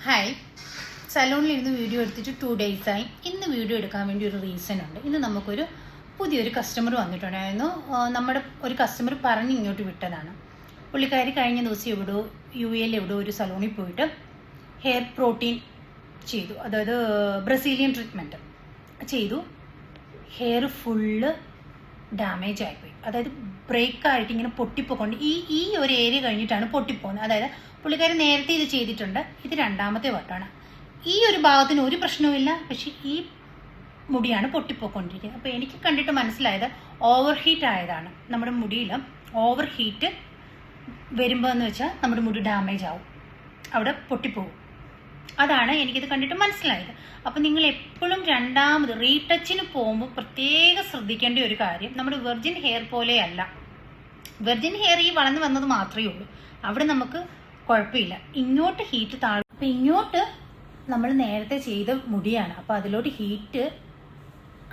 Hi, സലൂണിൽ ഇരുന്ന് video എടുത്തിട്ട് 2 days ആയി. ഇന്ന് വീഡിയോ എടുക്കാൻ വേണ്ടി ഒരു റീസൺ ഉണ്ട്. ഇന്ന് നമുക്കൊരു പുതിയൊരു കസ്റ്റമർ വന്നിട്ടുണ്ടായിരുന്നു. നമ്മുടെ ഒരു കസ്റ്റമർ പറഞ്ഞ് ഇങ്ങോട്ട് വിട്ടതാണ്. പുള്ളിക്കാരി കഴിഞ്ഞ ദിവസം എവിടെയോ ഒരു സലൂണിൽ പോയിട്ട് ഹെയർ പ്രോട്ടീൻ ചെയ്തു, അതായത് ബ്രസീലിയൻ ട്രീറ്റ്മെൻറ്റ് ചെയ്തു. ഹെയർ ഫുള്ള് ഡാമേജ് ആയിപ്പോയി, അതായത് ബ്രേക്കായിട്ട് ഇങ്ങനെ പൊട്ടിപ്പോയിക്കൊണ്ട് ഈ ഒരു ഏരിയ കഴിഞ്ഞിട്ടാണ് പൊട്ടിപ്പോകുന്നത്. അതായത് പുള്ളിക്കാരി നേരത്തെ ഇത് ചെയ്തിട്ടുണ്ട്, ഇത് രണ്ടാമത്തെ വട്ടമാണ്. ഈ ഒരു ഭാഗത്തിന് ഒരു പ്രശ്നവുമില്ല, പക്ഷെ ഈ മുടിയാണ് പൊട്ടിപ്പോയിക്കൊണ്ടിരിക്കുന്നത്. അപ്പോൾ എനിക്ക് കണ്ടിട്ട് മനസ്സിലായത് ഓവർ ഹീറ്റ് ആയതാണ്. നമ്മുടെ മുടിയിൽ ഓവർ ഹീറ്റ് വരുമ്പോൾ എന്ന് വെച്ചാൽ നമ്മുടെ മുടി ഡാമേജ് ആവും, അവിടെ പൊട്ടിപ്പോകും. അതാണ് എനിക്കിത് കണ്ടിട്ട് മനസ്സിലായത്. അപ്പം നിങ്ങൾ എപ്പോഴും രണ്ടാമത് റീടച്ചിന് പോകുമ്പോൾ പ്രത്യേകം ശ്രദ്ധിക്കേണ്ട ഒരു കാര്യം, നമ്മുടെ വെർജിൻ ഹെയർ പോലെയല്ല. വെർജിൻ ഹെയർ ഈ വളർന്നു വന്നത് മാത്രമേ ഉള്ളൂ, അവിടെ നമുക്ക് കുഴപ്പമില്ല. ഇങ്ങോട്ട് ഹീറ്റ് താഴും. അപ്പം ഇങ്ങോട്ട് നമ്മൾ നേരത്തെ ചെയ്ത മുടിയാണ്, അപ്പോൾ അതിലോട്ട് ഹീറ്റ്,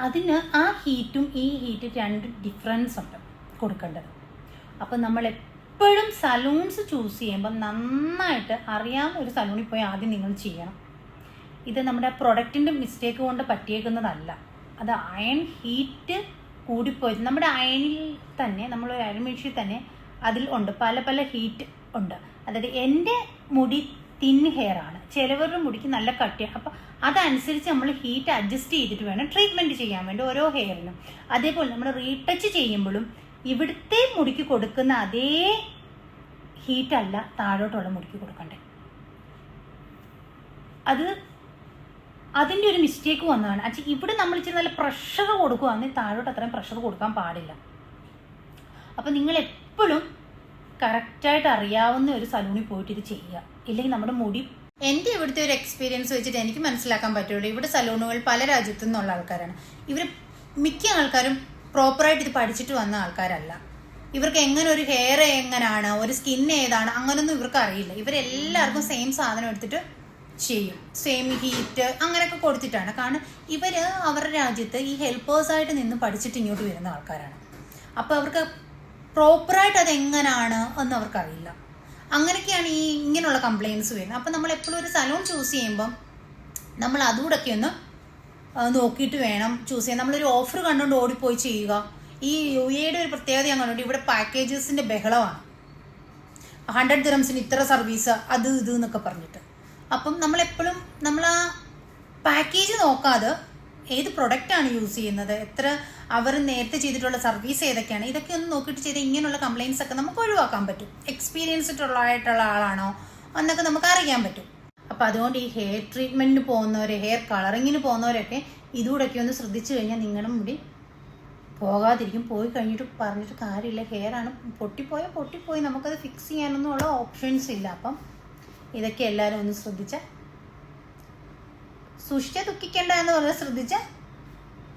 അതിന് ആ ഹീറ്റും ഈ ഹീറ്റും രണ്ട് ഡിഫറൻസ് ഉണ്ട് കൊടുക്കേണ്ടത്. അപ്പം നമ്മൾ എപ്പോഴും സലൂൺസ് ചൂസ് ചെയ്യുമ്പോൾ നന്നായിട്ട് അറിയാവുന്ന ഒരു സലൂണിൽ പോയി ആദ്യം നിങ്ങൾ ചെയ്യണം. ഇത് നമ്മുടെ പ്രൊഡക്റ്റിൻ്റെ മിസ്റ്റേക്ക് കൊണ്ട് പറ്റിയേക്കുന്നതല്ല, അത് അയൺ ഹീറ്റ് കൂടിപ്പോയത്. നമ്മുടെ അയണിൽ തന്നെ, നമ്മളൊരു അയൺ മെഷീൻ തന്നെ അതിൽ ഉണ്ട് പല പല ഹീറ്റ് ഉണ്ട്. അതായത് എൻ്റെ മുടി തിൻ ഹെയർ ആണ്, ചിലവരുടെ മുടിക്ക് നല്ല കട്ടിയാണ്. അപ്പം അതനുസരിച്ച് നമ്മൾ ഹീറ്റ് അഡ്ജസ്റ്റ് ചെയ്തിട്ട് വേണം ട്രീറ്റ്മെൻറ്റ് ചെയ്യാൻ വേണ്ടി ഓരോ ഹെയറിനും. അതേപോലെ നമ്മൾ റീടച്ച് ചെയ്യുമ്പോഴും ഇവിടുത്തെ മുടിക്ക് കൊടുക്കുന്ന അതേ ഹീറ്റല്ല താഴോട്ടുള്ള മുടിക്ക് കൊടുക്കണ്ടേ. അതിൻ്റെ ഒരു മിസ്റ്റേക്ക് വന്നതാണ്. ഇവിടെ നമ്മൾ ഇച്ചിരി നല്ല പ്രഷർ കൊടുക്കുകയാണെങ്കിൽ താഴോട്ട് അത്രയും പ്രഷർ കൊടുക്കാൻ പാടില്ല. അപ്പം നിങ്ങൾ എപ്പോഴും കറക്റ്റായിട്ട് അറിയാവുന്ന ഒരു സലൂണിൽ പോയിട്ട് ഇത് ചെയ്യുക, ഇല്ലെങ്കിൽ നമ്മുടെ മുടി. എൻ്റെ ഇവിടുത്തെ ഒരു എക്സ്പീരിയൻസ് വെച്ചിട്ട് എനിക്ക് മനസ്സിലാക്കാൻ പറ്റുള്ളൂ, ഇവിടെ സലൂണുകൾ പല രാജ്യത്തു നിന്നുള്ള ആൾക്കാരാണ്. ഇവർ മിക്ക ആൾക്കാരും പ്രോപ്പറായിട്ട് ഇത് പഠിച്ചിട്ട് വന്ന ആൾക്കാരല്ല. ഇവർക്ക് എങ്ങനെ ഒരു ഹെയർ എങ്ങനെയാണ്, ഒരു സ്കിൻ ഏതാണ്, അങ്ങനൊന്നും ഇവർക്ക് അറിയില്ല. ഇവരെല്ലാവർക്കും സെയിം സാധനം എടുത്തിട്ട് ചെയ്യും, സെയിം ഹീറ്റ് അങ്ങനെയൊക്കെ കൊടുത്തിട്ടാണ്. കാരണം ഇവർ അവരുടെ രാജ്യത്ത് ഈ ഹെൽപ്പേഴ്സായിട്ട് നിന്ന് പഠിച്ചിട്ട് ഇങ്ങോട്ട് വരുന്ന ആൾക്കാരാണ്. അപ്പോൾ അവർക്ക് പ്രോപ്പറായിട്ട് അതെങ്ങനെയാണ് എന്ന് അവർക്കറിയില്ല. അങ്ങനെയൊക്കെയാണ് ഇങ്ങനെയുള്ള കംപ്ലയിൻസ് വരുന്നത്. അപ്പം നമ്മൾ എപ്പോഴും ഒരു സലൂൺ ചൂസ് ചെയ്യുമ്പം നമ്മൾ അതുകൂടെയൊക്കെ ഒന്ന് നോക്കിയിട്ട് വേണം ചൂസ് ചെയ്യാൻ. നമ്മളൊരു ഓഫർ കണ്ടുകൊണ്ട് ഓടിപ്പോയി ചെയ്യുക. ഈ UAE ഒരു പ്രത്യേകത ഞാൻ കണ്ടുകൊണ്ട് ഇവിടെ പാക്കേജസിൻ്റെ ബഹളമാണ്. 100 dirhamsന് ഇത്ര സർവീസ്, അത് ഇത് എന്നൊക്കെ പറഞ്ഞിട്ട്. അപ്പം നമ്മളെപ്പോഴും നമ്മൾ ആ പാക്കേജ് നോക്കാതെ ഏത് പ്രൊഡക്റ്റാണ് യൂസ് ചെയ്യുന്നത്, എത്ര അവർ നേരത്തെ ചെയ്തിട്ടുള്ള സർവീസ് ഏതൊക്കെയാണ്, ഇതൊക്കെ ഒന്ന് നോക്കിയിട്ട് ചെയ്ത് ഇങ്ങനെയുള്ള കംപ്ലയിൻസ് ഒക്കെ നമുക്ക് ഒഴിവാക്കാൻ പറ്റും. എക്സ്പീരിയൻസ്ഡ് ആയിട്ടുള്ള ആളാണോ എന്നൊക്കെ നമുക്ക് അറിയാൻ പറ്റും. അപ്പം അതുകൊണ്ട് ഈ ഹെയർ ട്രീറ്റ്മെൻറ്റിന് പോകുന്നവർ, ഹെയർ കളറിങ്ങിന് പോകുന്നവരൊക്കെ ഇതുകൂടെയൊക്കെ ഒന്ന് ശ്രദ്ധിച്ചു കഴിഞ്ഞാൽ നിങ്ങളുടെ മുടി പോകാതിരിക്കും. പോയി കഴിഞ്ഞിട്ട് പറഞ്ഞിട്ട് കാര്യമില്ല, ഹെയറാണ് പൊട്ടിപ്പോയി, നമുക്കത് ഫിക്സ് ചെയ്യാനൊന്നും ഉള്ള ഓപ്ഷൻസ് ഇല്ല. അപ്പം ഇതൊക്കെ എല്ലാവരും ഒന്ന് സൂക്ഷിച്ചാൽ ദുഃഖിക്കേണ്ട എന്ന് പറഞ്ഞാൽ ശ്രദ്ധിച്ചാൽ